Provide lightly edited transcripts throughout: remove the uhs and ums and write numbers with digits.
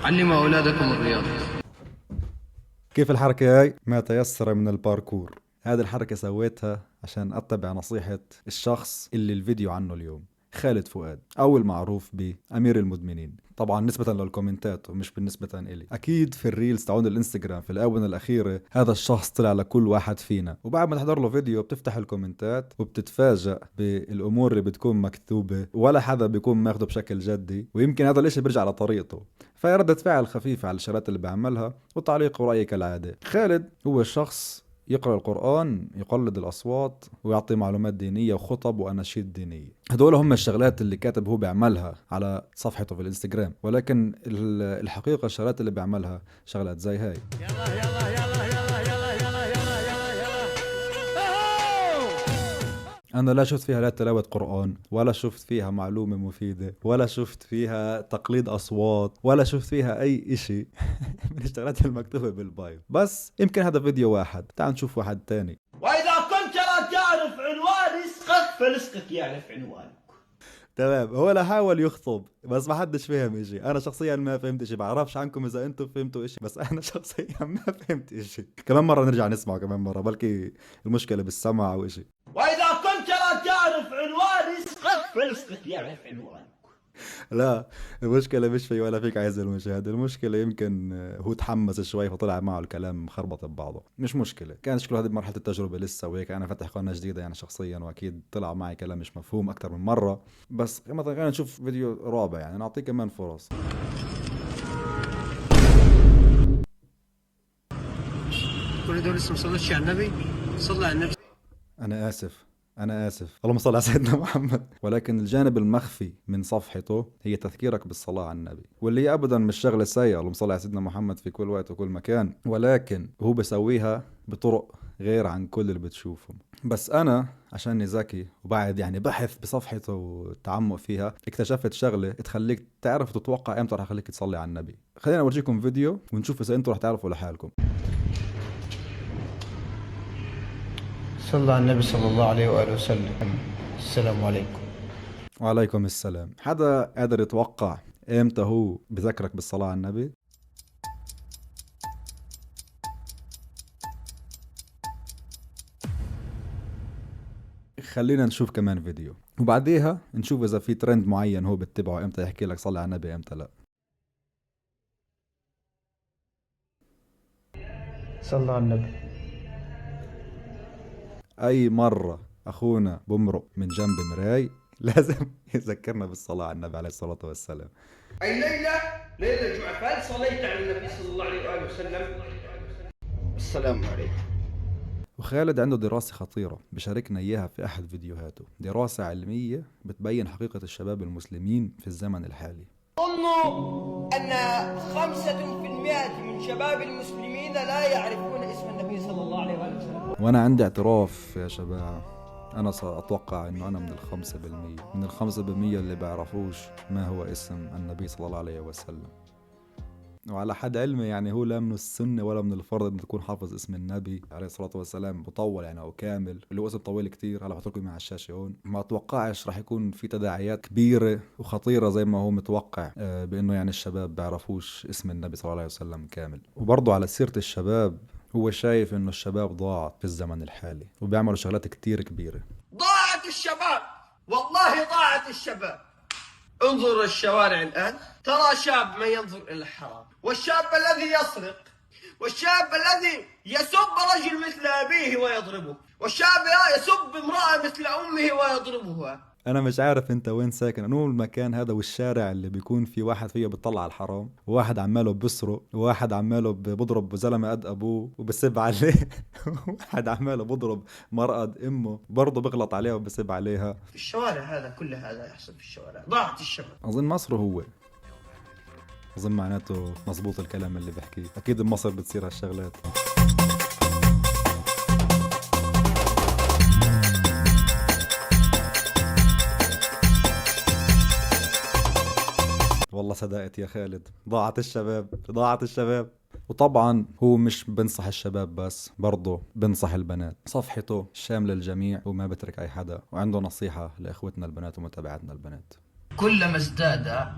علموا أولادكم الرياضة. كيف الحركة هاي؟ ما تيسر من الباركور. هذه الحركة سويتها عشان أتبع نصيحة الشخص اللي الفيديو عنه اليوم، خالد فؤاد، أو المعروف بأمير المدمنين. طبعا نسبة للكومنتات ومش بالنسبة إلي. أكيد في الريلز تاعون الانستغرام في الآونة الأخيرة هذا الشخص طلع لكل واحد فينا، وبعد ما تحضر له فيديو بتفتح الكومنتات وبتتفاجأ بالأمور اللي بتكون مكتوبة، ولا حدا بيكون ماخده بشكل جدي، ويمكن هذا الاشي بيرجع لطريقته. فهي ردة فعل خفيفة على الشغلات اللي بعملها، وتعليق ورأيي كالعادة. خالد هو شخص يقرأ القرآن، يقلد الأصوات، ويعطي معلومات دينية وخطب وأناشيد دينية. هدول هم الشغلات اللي كاتب هو بيعملها على صفحته في الانستغرام، ولكن الحقيقة الشغلات اللي بيعملها شغلات زي هاي. يلا يلا يلا يلا يلا يلا يلا يلا. أنا لا شفت فيها لا تلاوة قرآن، ولا شفت فيها معلومة مفيدة، ولا شفت فيها تقليد أصوات، ولا شفت فيها أي إشي من الشغلات المكتوبة بالبايو. بس يمكن هذا فيديو واحد، تعال نشوف واحد تاني. وإذا كنت لا تعرف عنوان رزقك فرزقك يعرف عنوانك. تمام، هو لا حاول يخطب بس ما حدش فهم اشي. انا شخصيا ما فهمت اشي، بعرفش عنكم اذا انتم فهمتوا اشي، بس انا شخصيا ما فهمت اشي. كمان مرة نرجع نسمعه كمان مرة، بلكي المشكلة بالسمع او اشي. وإذا كنت لا تعرف عنوان رزقك فرزقك يعرف عنوانك. لا، المشكلة مش في ولا فيك عايز المشاهد، المشكلة يمكن هو تحمس شوي فطلع معه الكلام مخربط ببعضه. مش مشكلة، كان شكله هذه بمرحلة التجربة لسه، وهيك أنا فاتح قناة جديدة يعني شخصيا، وأكيد طلع معي كلام مش مفهوم أكثر من مرة. بس مثلا خلينا نشوف فيديو رابع، يعني نعطيه كمان فرص. كل دول لسه مصلتش على النبي. صلى على النبي. أنا آسف اللهم صل على سيدنا محمد. ولكن الجانب المخفي من صفحته هي تذكيرك بالصلاة على النبي، واللي هي أبدا مش شغلة سيئة، اللهم صل على سيدنا محمد في كل وقت وكل مكان، ولكن هو بيسويها بطرق غير عن كل اللي بتشوفهم. بس أنا عشاني ذكي وبعد يعني بحث بصفحته والتعمق فيها، اكتشفت شغلة تخليك تعرف تتوقع امتى رح يخليك تصلي على النبي. خلينا أورجيكم فيديو ونشوف إذا أنتوا رح تعرفوا لحالكم. صلى على النبي صلى الله عليه وآله وسلم. السلام عليكم. وعليكم السلام. حدا قادر يتوقع امتى هو بذكرك بالصلاة على النبي؟ خلينا نشوف كمان فيديو، وبعديها نشوف إذا في ترند معين هو بتتبعه امتى يحكي لك صلي على النبي امتى لا. صلى على النبي. أي مرة أخونا بمرق من جنب مراي لازم يذكرنا بالصلاة على النبي عليه الصلاة والسلام. أي ليلة جعفان صليت على النبي صلى الله عليه وآله وسلم. السلام عليكم. وخالد عنده دراسة خطيرة بشاركنا إياها في أحد فيديوهاته، دراسة علمية بتبين حقيقة الشباب المسلمين في الزمن الحالي. ظنوا أن 5% من شباب المسلمين لا يعرفون اسم النبي صلى الله عليه وآله وسلم. وأنا عندي اعتراف يا شباب، أنا أتوقع أنه أنا من 5%، من 5% اللي بيعرفوش ما هو اسم النبي صلى الله عليه وسلم. وعلى حد علمي يعني هو لا من السنة ولا من الفرض انه تكون حافظ اسم النبي عليه الصلاة والسلام مطول يعني او كامل، اللي هو اسم طويل كتير. هلا بحط لكم على الشاشة هون. ما اتوقعش راح يكون في تداعيات كبيرة وخطيرة زي ما هو متوقع، بانه يعني الشباب بيعرفوش اسم النبي صلى الله عليه وسلم كامل. وبرضه على سيرة الشباب، هو شايف انه الشباب ضاعت في الزمن الحالي وبيعملوا شغلات كتير كبيرة. ضاعت الشباب، والله ضاعت الشباب. انظر الشوارع الآن، ترى شاب ما ينظر إلى الحرام، والشاب الذي يسرق، والشاب الذي يسب رجل مثل أبيه ويضربه، والشاب يسب امرأة مثل أمه ويضربها. انا مش عارف انت وين ساكن، انو المكان هذا والشارع اللي بيكون في واحد فيه بيطلع على الحرام، وواحد عماله بسرق، وواحد عماله بضرب زلمه قد ابوه وبسب عليه وواحد عماله بضرب مرأة قد امه برضه بغلط عليها وبسب عليها. في الشوارع هذا، كل هذا يحصل في الشوارع. ضاعت الشباب. اظن مصر هو، اظن معناته مزبوط الكلام اللي بحكيه، اكيد بمصر بتصير هالشغلات. والله صدقت يا خالد، ضاعت الشباب، ضاعت الشباب. وطبعا هو مش بنصح الشباب بس، برضه بنصح البنات. صفحته شاملة الجميع وما بترك أي حدا، وعنده نصيحة لإخوتنا البنات ومتابعتنا البنات. كلما ازداد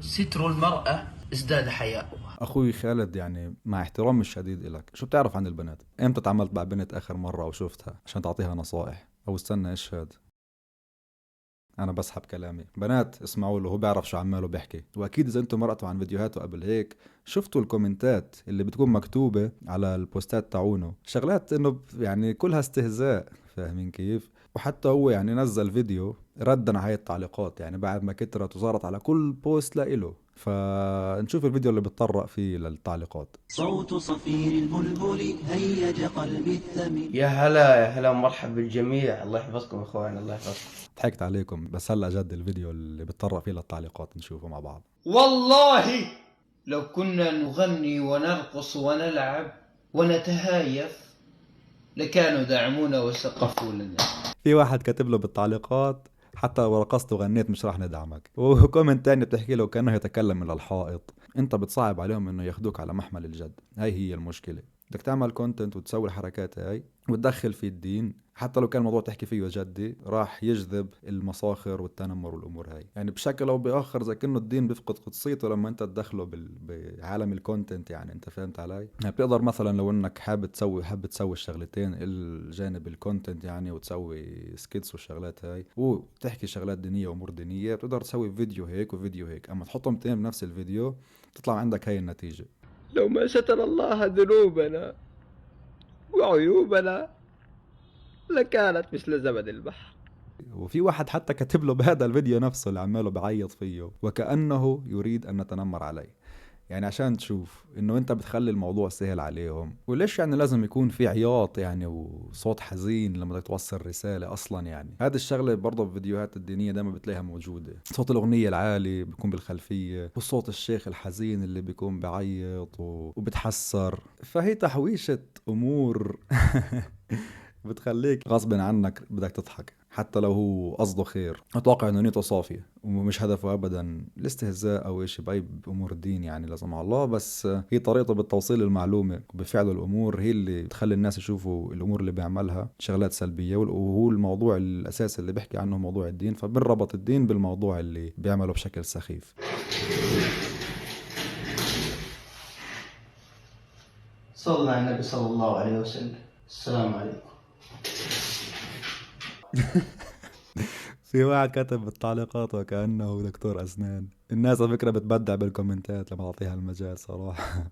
ستر المرأة ازداد حياؤها. اخوي خالد، يعني مع احترامي الشديد لك، شو بتعرف عن البنات؟ امتى تعاملت مع بنت اخر مرة او شفتها عشان تعطيها نصائح؟ او استنى، ايش هاد؟ انا بسحب كلامي. بنات اسمعوا له، هو بيعرف شو عماله بيحكي. واكيد اذا انتم مرقتوا عن فيديوهاته قبل هيك شفتوا الكومنتات اللي بتكون مكتوبة على البوستات تاعونه، شغلات انه يعني كلها استهزاء، فاهمين كيف؟ وحتى هو يعني نزل فيديو ردا على هاي التعليقات، يعني بعد ما كترت وصارت على كل بوست لإله. فنشوف الفيديو اللي بتطرق فيه للتعليقات. صوت صفير البلبل هيج قلبي الثمين. يا هلا يا هلا، مرحب بالجميع. الله يحفظكم اخوان، الله يحفظكم. ضحكت عليكم، بس هلا جد الفيديو اللي بتطرق فيه للتعليقات نشوفه مع بعض. والله لو كنا نغني ونرقص ونلعب ونتهايف لكانوا دعمونا وسقفوا لنا. في واحد كاتب له بالتعليقات حتى لو رقصت وغنيت مش راح ندعمك، وكومنت تاني بتحكي له كأنه يتكلم من الحائط. انت بتصعب عليهم انه ياخدوك على محمل الجد، هاي هي المشكلة. بدك تعمل كونتنت وتسوي الحركات هاي وتدخل في الدين، حتى لو كان الموضوع تحكي فيه جدي راح يجذب المساخر والتنمر والامور هاي، يعني بشكل او باخر زي كأنه الدين بيفقد قدسيته لما انت تدخله بعالم الكونتنت. يعني انت فهمت علي؟ يعني بتقدر مثلا لو انك حابب تسوي الشغلتين الجانب الكونتنت يعني، وتسوي سكيتس والشغلات هاي وتحكي شغلات دينية وامور دينية، بتقدر تسوي فيديو هيك وفيديو هيك. اما تحطهم اثنين بنفس الفيديو تطلع عندك هاي النتيجة. لو ما ستر الله ذنوبنا وعيوبنا لكانت مثل زبد البحر. وفي واحد حتى كاتب له بهذا الفيديو نفسه اللي عماله بعيط فيه وكأنه يريد أن نتنمر عليه، يعني عشان تشوف انه انت بتخلي الموضوع سهل عليهم. وليش يعني لازم يكون في عياط يعني وصوت حزين لما بدك توصل رسالة اصلا؟ يعني هذه الشغلة برضه بالفيديوهات الدينية دايما بتلاقيها موجودة، صوت الاغنية العالي بيكون بالخلفية وصوت الشيخ الحزين اللي بيكون بعيط وبتحسر. فهي تحويشة امور بتخليك غصب عنك بدك تضحك حتى لو هو قصده خير. اتوقع انه نيته صافية ومش هدفه ابدا الاستهزاء او شيء باي بامور الدين يعني، لا سمح الله، بس هي طريقته بالتوصيل المعلومة وبفعله الامور هي اللي بتخلي الناس يشوفوا الامور اللي بيعملها شغلات سلبية، وهو الموضوع الاساسي اللي بيحكي عنه موضوع الدين، فبنربط الدين بالموضوع اللي بيعمله بشكل سخيف. صلى على النبي صلى الله عليه وسلم. السلام عليكم. في واحد كتب بالتعليقات وكأنه دكتور أسنان. الناس على فكرة بتبدع بالكومنتات لما تعطيها المجال صراحة.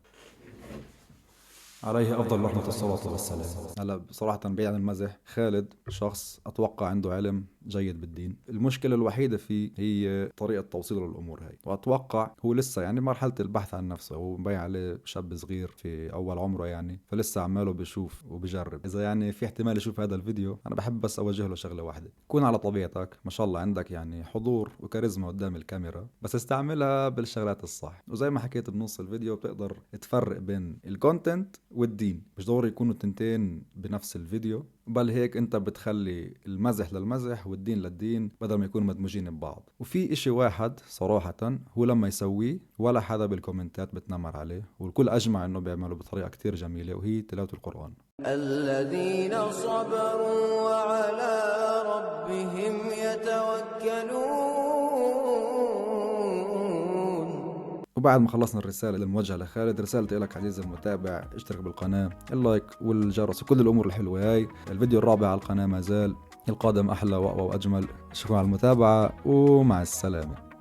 عليه أفضل رحمة الصلاة والسلام. هلا بصراحة بعيد عن المزح، خالد شخص أتوقع عنده علم جيد بالدين. المشكلة الوحيدة فيه هي طريقة توصيله للأمور هاي، وأتوقع هو لسه يعني مرحلة البحث عن نفسه، هو مبين عليه شاب صغير في أول عمره يعني، فلسه عماله بيشوف وبجرب. إذا يعني في احتمال يشوف هذا الفيديو أنا بحب بس أوجه له شغلة واحدة: كون على طبيعتك، ما شاء الله عندك يعني حضور وكاريزما قدام الكاميرا، بس استعملها بالشغلات الصح. وزي ما حكيت بنص الفيديو بتقدر تفرق بين الكونتنت والدين، مش ضروري يكونوا التنتين بنفس الفيديو، بل هيك انت بتخلي المزح للمزح والدين للدين بدل ما يكونوا مدموجين ببعض. وفي اشي واحد صراحة هو لما يسويه ولا حدا بالكومنتات بتنمر عليه، والكل اجمع انه بيعمله بطريقة كتير جميلة، وهي تلاوة القرآن. الذين صبروا وعلى ربهم يتوكلون. وبعد ما خلصنا الرسالة الموجهة لخالد، رسالتي لك عزيزي المتابع: اشترك بالقناة، اللايك والجرس وكل الأمور الحلوة هاي. الفيديو الرابع على القناة ما زال، القادم أحلى وأقوى وأجمل. شكرا على المتابعة ومع السلامة.